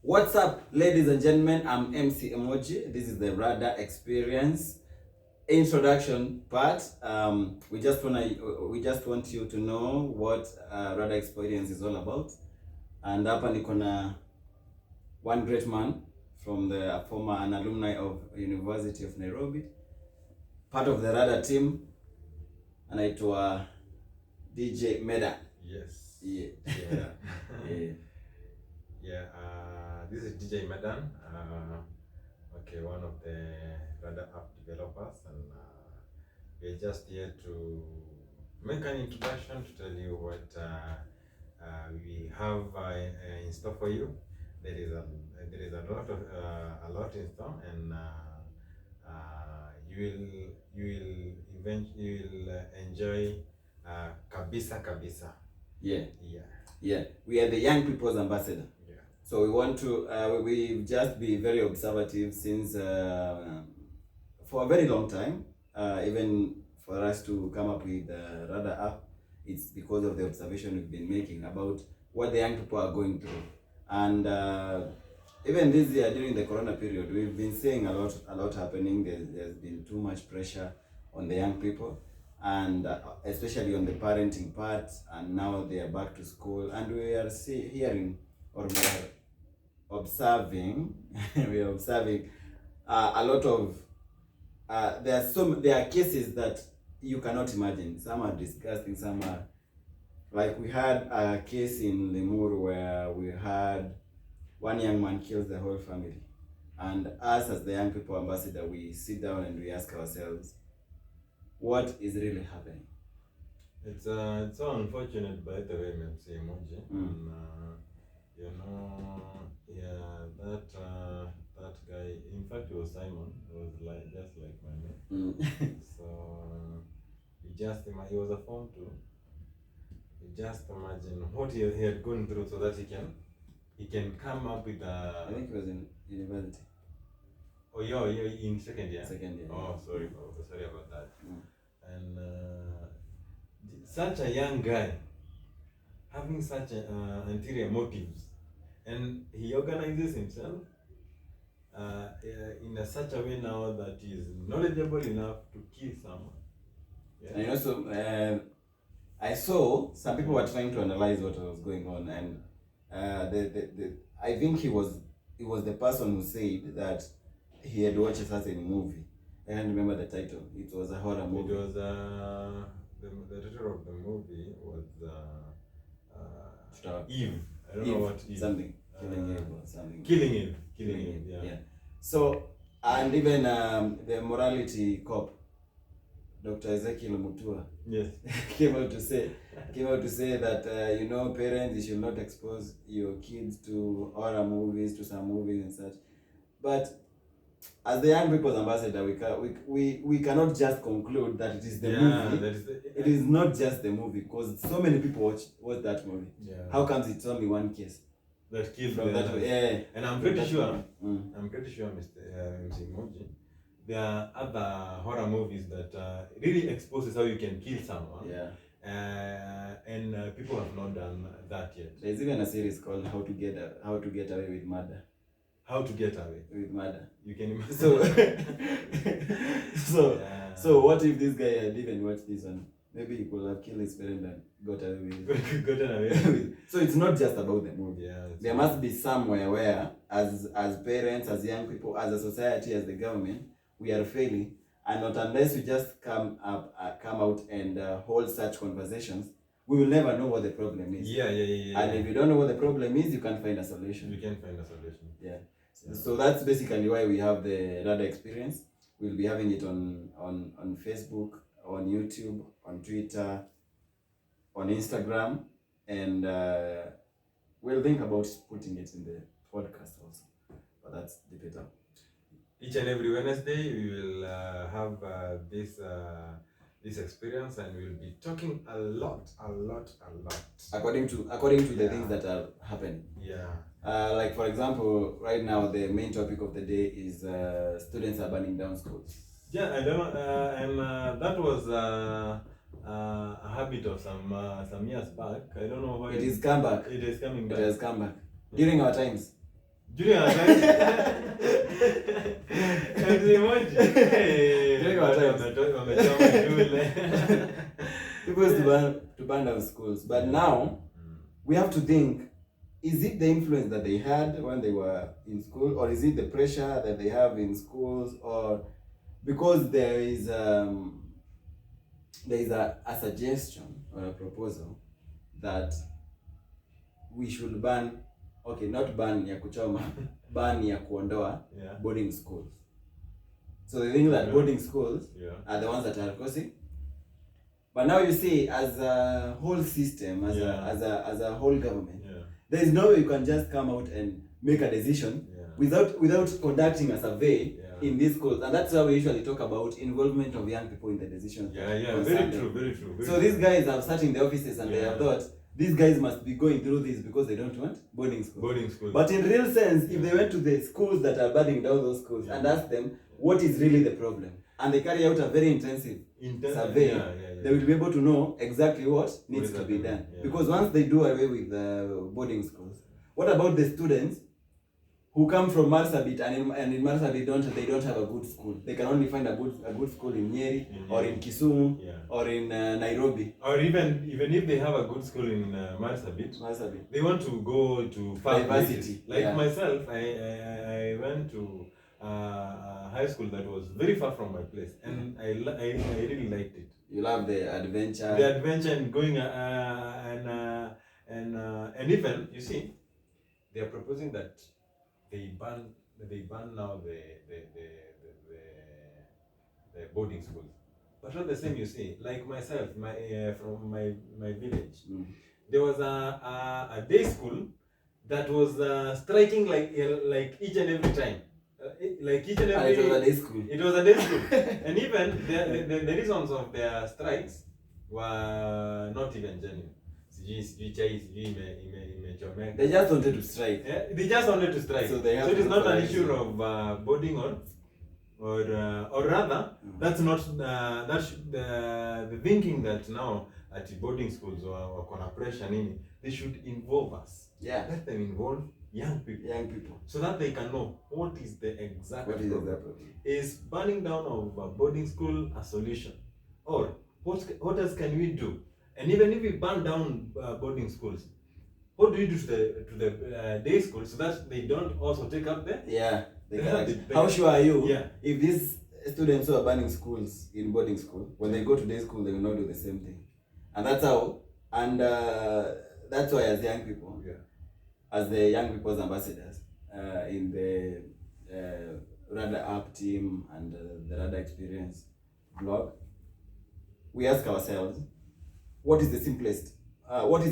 What's up, ladies and gentlemen? I'm MC Emoji. This is the RADA Experience introduction part. We just want you to know what RADA Experience is all about. And hapa niko na one great man from the former an alumni of University of Nairobi, part of the RADA team, anaitwa DJ Medan. Yes. Yeah. Yeah. Yeah. Yeah. This is DJ Medan. Okay, one of the RADA app developers, and we're just here to make an introduction to tell you what we have in store for you. There is a lot in store, and you will enjoy kabisa. Yeah. Yeah. Yeah. We are the young people's ambassador. Yeah. So we want to we just be very observative since for a very long time. Even for us to come up with the RADA app, it's because of the observation we've been making about what the young people are going through. And even this year during the corona period, we've been seeing a lot happening. There's been too much pressure on the young people, and especially on the parenting part. And now they are back to school, and we are hearing or we are observing we are observing a lot of there are cases that you cannot imagine. Some are disgusting, some are like we had a case in Limuru where we had one young man kills the whole family, and us as the young people ambassador, we sit down and we ask ourselves, what is really happening? It's so unfortunate, by the way, MC Emoji. And, that guy. In fact, it was Simon. It was just like my name. So he was a form too. You just imagine what he had gone through, so that he can come up with a. I think he was in university. Oh yeah, in second year. Second year. Oh, sorry about that. And such a young guy having such ulterior motives, and he organizes himself in such a way now that he is knowledgeable enough to kill someone. Yeah. And also, I saw some people were trying to analyze what was going on, and I think he was the person who said that he had watched a certain movie. I can't remember the title. It was a horror movie. It was the title of the movie was Eve. I don't know what Eve. Something. Killing Eve or something. Killing Eve. Yeah. So, and even the morality cop, Dr. Ezekiel Mutua, yes, came out to say that parents, you should not expose your kids to horror movies, to some movies and such. But as the young people's ambassador, we cannot just conclude that it is the movie. It is not just the movie, because so many people watch that movie. Yeah. How comes it's only one case that killed from that? Yeah. And I'm pretty sure, Mr. Emoji, there are other horror movies that really exposes how you can kill someone. Yeah. And people have not done that yet. There's even a series called How to Get Away with Murder. How to Get Away with Murder. You can imagine. So what if this guy had even watched this one? Maybe he could have killed his parent and got away with. So it's not just about the movie. Yeah, there must be somewhere where, as parents, as young people, as a society, as the government, we are failing, and not unless we just come out and hold such conversations, we will never know what the problem is. Yeah. And if you don't know what the problem is, you can't find a solution. You can find a solution. Yeah. So that's basically why we have the RADA Experience. We'll be having it on Facebook, on YouTube, on Twitter, on Instagram, and we'll think about putting it in the podcast also. But that's debate out. Each and every Wednesday, we will have this experience, and we'll be talking a lot. According to the things that are happening. Yeah. Like for example, right now the main topic of the day is students are burning down schools. Yeah, I don't know, and that was a habit of some years back. I don't know why it is come back. It is coming back. It has come back during our times. Junior times. And the emoji. Hey, wamechoma shule. People used to ban down schools, but now we have to think: is it the influence that they had when they were in school, or is it the pressure that they have in schools, or because there is a suggestion or a proposal that we should ban, okay, not ban ya kuchoma, ban ya kuondoa boarding schools. So they think that boarding schools are the ones that are causing. But now you see, as a whole system, as a whole government, there is no way you can just come out and make a decision without conducting a survey in these schools. And that's why we usually talk about involvement of young people in the decisions. Very true. So these guys have sat in the offices and they have thought, these guys must be going through this because they don't want boarding schools. But in real sense, if they went to the schools that are burning down those schools and asked them what is really the problem, and they carry out a very intensive survey, they will be able to know exactly what needs to be done. Because once they do away with the boarding schools, what about the students who come from Marsabit and in Marsabit they don't have a good school? They can only find a good school in Nyeri or in Kisumu or in Nairobi. Or even if they have a good school in Marsabit, they want to go to far places. Like myself, I went to high school that was very far from my place, and I really liked it. You love the adventure. The adventure and going and even you see, they are proposing that they ban now the boarding schools. But not the same, you see. Like myself, from my village, there was a day school that was striking like each and every time. Like each and every. It was a day school. It was a day school, and even the reasons of their strikes were not even genuine. They just wanted to strike. They just wanted to strike. So it is not an issue of boarding or rather, that's not the thinking that now at boarding schools or corporation, they should involve us. Let them involve young people, so that they can know what is the exact problem. Is burning down of a boarding school a solution, or what else can we do? And even if we burn down boarding schools, what do we do to the day school so that they don't also take up the how sure are you if these students who are burning schools in boarding school, when they go to day school, they will not do the same thing? And that's how, and that's why as young people, as the young people's ambassadors in the RADA app team and the RADA Experience blog, we ask ourselves, what is the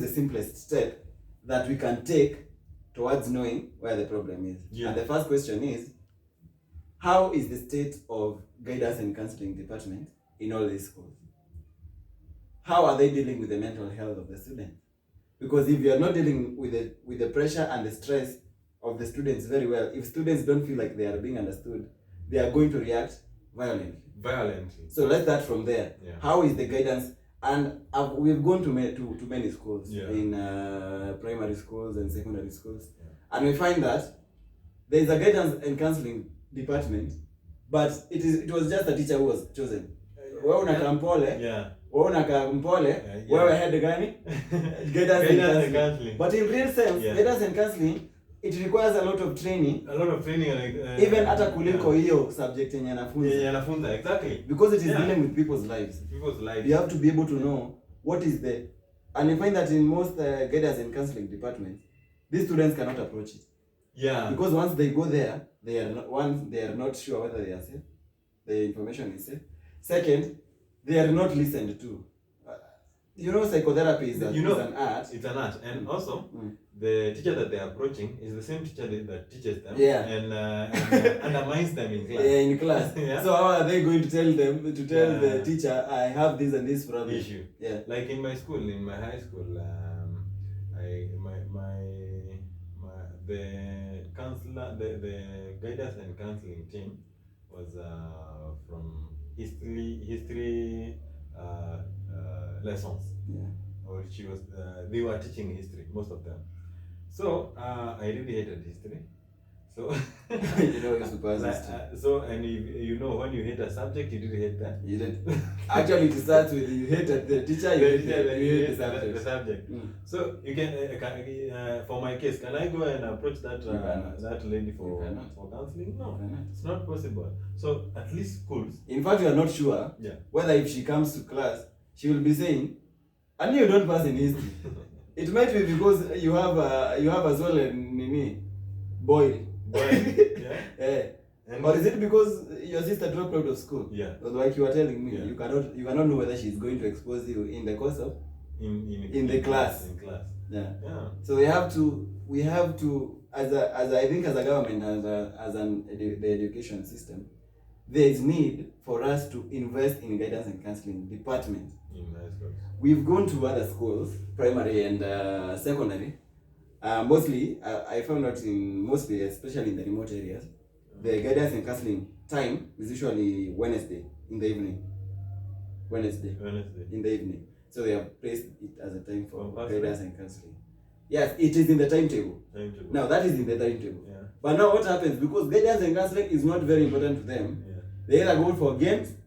simplest step that we can take towards knowing where the problem is? And the first question is, how is the state of guidance and counseling department in all these schools? How are they dealing with the mental health of the students? Because if you are not dealing with the pressure and the stress of the students very well, if students don't feel like they are being understood, they are going to react violently. So let's start from there. How is the guidance? And we've gone to many schools, in primary schools and secondary schools, and we find that there is a guidance and counseling department, but it was just a teacher who was chosen. Wewe unakaa mpole, wewe unakaa mpole, wewe head gani? Guidance and counseling. But in real sense, guidance and counseling, it requires a lot of training. Even hata kuliko hiyo subject yenye anafunza. Exactly. Because it is dealing with people's lives. You have to be able to know what is the, and you find that in most guidance and counseling departments, these students cannot approach it. Because once they go there, they are not sure whether they are safe. The information is safe. Second, they are not listened to. Psychotherapy is an art. It's an art, and also the teacher that they are approaching is the same teacher that teaches them and undermines them in class. In class. So how are they going to tell the teacher, I have this and this problem? Issue. Like in my school, in my high school, the counselor, the guidance and counseling team was from history lessons. Or they were teaching history, most of them. So I really hated history, So You know, it's super system. so, and you know, when you hate a subject, you didn't hate that. You did. Actually, it starts with you hated the teacher, you hate the subject. The subject. So you can, for my case, can I go and approach that that lady for counseling? No, it's not possible. So at least schools. In fact, you are not sure whether if she comes to class, she will be saying, "And you don't pass in history." It might be because you have as well a nini boy. Yeah. Or is it because your sister dropped out of school? Yeah. Like you were telling me, you cannot know whether she's going to expose you in the course of in the class. In class. Yeah. So we have to as a government, the education system, there is need for us to invest in guidance and counseling departments. In high schools. We've gone to other schools, primary and secondary. Mostly, I found out especially in the remote areas, the guidance and counseling time is usually Wednesday in the evening. Wednesday in the evening. So they have placed it as a time for guidance and counseling. Yes, it is in the timetable. Now that is in the timetable. Yeah. But now what happens, because guidance and counseling is not very important to them, they either go for games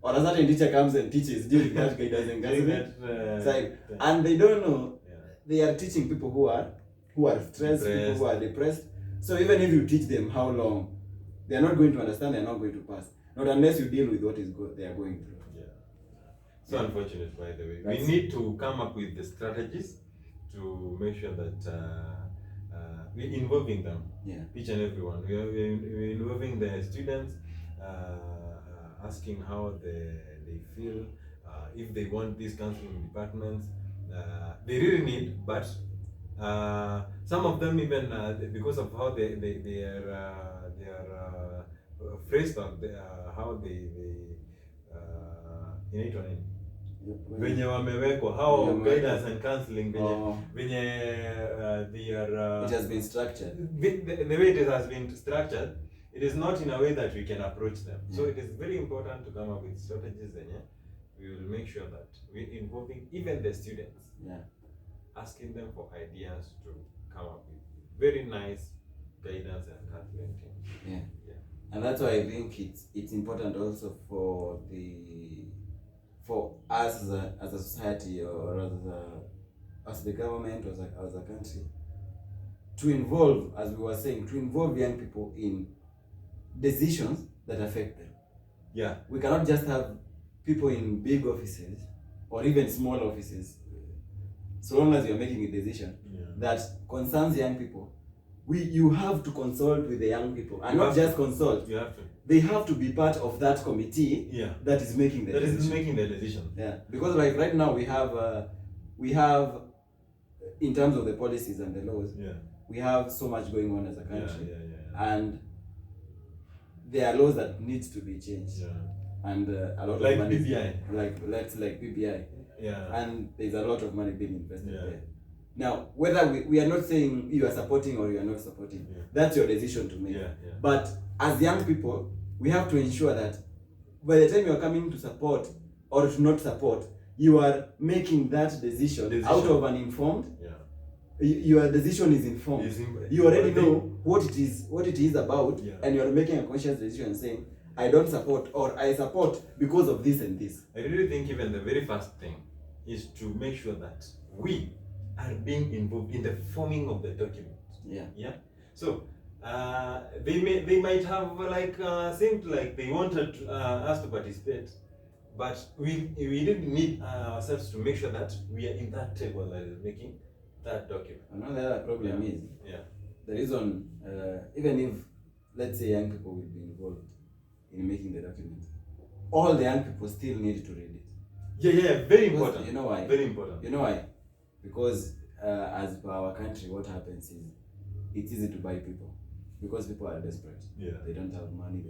or a certain teacher comes and teaches during that guidance and counseling. And they don't know they are teaching people who are stressed, people who are depressed. So even if you teach them how long, they are not going to understand, they are not going to pass. Not unless you deal with what they are going through. So unfortunate, by the way. We need to come up with the strategies to make sure that we're involving them, each and everyone. We're involving the students, asking how they feel, if they want these counseling departments. They really need, but some of them even because of how they are phrased on how they inaitwa nini venye wamewekwa how guidance and counseling venye they are it has been structured. The way it has been structured, it is not in a way that we can approach them. So it is very important to come up with strategies and we will make sure that we're involving even the students, asking them for ideas to come up with very nice guidance and counseling teams. And that's why I think it's important also for us as a society or as the government or as a country to involve, as we were saying, to involve young people in decisions that affect them. We cannot just have people in big offices or even small offices. So long as you're making a decision that concerns young people, you have to consult with the young people, and not just consult. You have to. They have to be part of that committee that is making the decision. Because like right now we have in terms of the policies and the laws, we have so much going on as a country, and there are laws that need to be changed, and a lot like of money, PPI, like PPI, and there's a lot of money being invested there. Now, whether we are not saying you are supporting or you are not supporting, that's your decision to make. But as young people, we have to ensure that by the time you are coming to support or to not support, you are making that decision out of an informed. Your decision is informed. You already know what it is about, and you are making a conscious decision saying, I don't support or I support because of this and this. I really think even the very first thing is to make sure that we are being involved in the forming of the document. So they might have seemed like they wanted us to participate, but we didn't need ourselves to make sure that we are in that table that is making that document. Another problem is the reason even if, let's say, young people will be involved in making the document, all the young people still need to read it. Very important. You know why? Very important. You know why? Because as per our country, what happens is it's easy to buy people because people are desperate. They don't have money.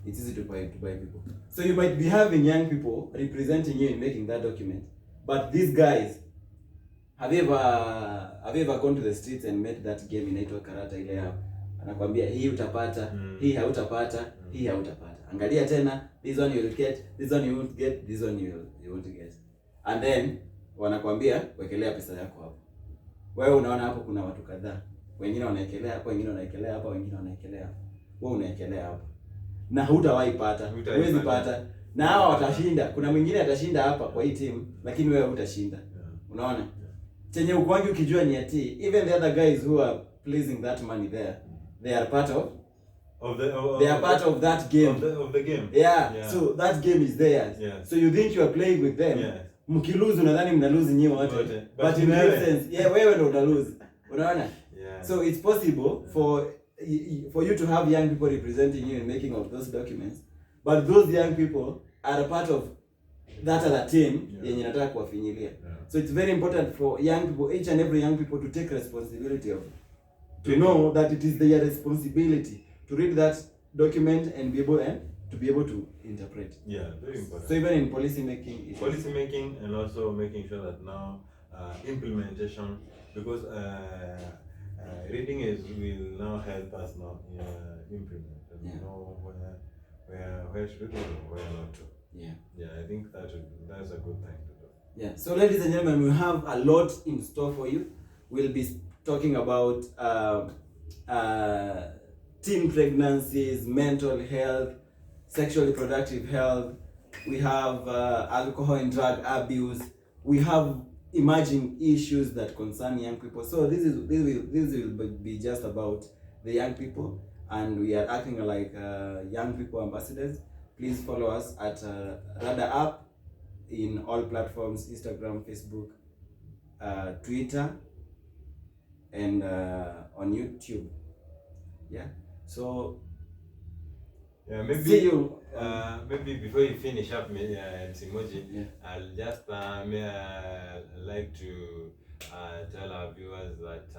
It's easy to buy people. So you might be having young people representing you in making that document, but these guys, have you ever gone to the streets and met that game inaitwa karata ile hapo? Anakuambia hii utapata, hii hautapata, hii hautapata. Angalia tena, this one you will get, this one you won't get, this one you won't get. And then wanakuambia wekelea pesa yako hapo. Wewe unaona hapo kuna watu kadhaa. wengine wanaekelea hapa, wengine wanaekelea hapa, wengine wanaekelea hapa. Wewe unaekelea hapa. Na hutawahi pata. Huwezi pata. Na hawa watashinda. Kuna mwingine atashinda hapa kwa hii team, lakini wewe hutashinda. Unaona? Chenye uko wangu ukijua ni ati even the other guys who are pleasing that money there, they are part of they are part of that game. Of the game. Yeah. So that game is theirs. So you think you are playing with them. Mkilose unadhani mna lose nyinyi wote. But in real sense, wewe ndo una lose. Unaona? So it's possible for you to have young people representing you in making of those documents, but those young people are a part of that other team yenye nataka kuwafinyilia. So it's very important for young people, each and every young people, to take responsibility of it. To know that it is their responsibility to read that document and be able to interpret. Yeah, very important. So even in policy making, and also making sure that now implementation, because reading will now help us now implement and know where should we go, where not to. I think that's a good thing to do. So ladies and gentlemen, we have a lot in store for you. We'll be talking about teen pregnancies, mental health, sexually reproductive health. We have alcohol and drug abuse. We have emerging issues that concern young people. So this will be just about the young people, and we are acting like young people ambassadors. Please follow us at RADA app in all platforms: Instagram, Facebook, Twitter, and on YouTube. So maybe see you. Maybe before you finish up, Emoji, I'll just like to tell our viewers that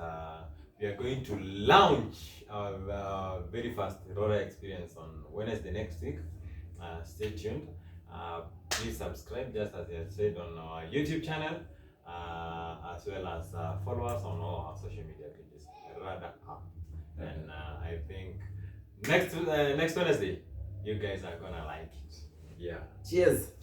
we are going to launch our very first RADA experience on Wednesday next week. Stay tuned. Please subscribe, just as I had said, on our YouTube channel, as well as follow us on all our social media pages, RADA app. And I think next Wednesday, you guys are gonna like it. Cheers.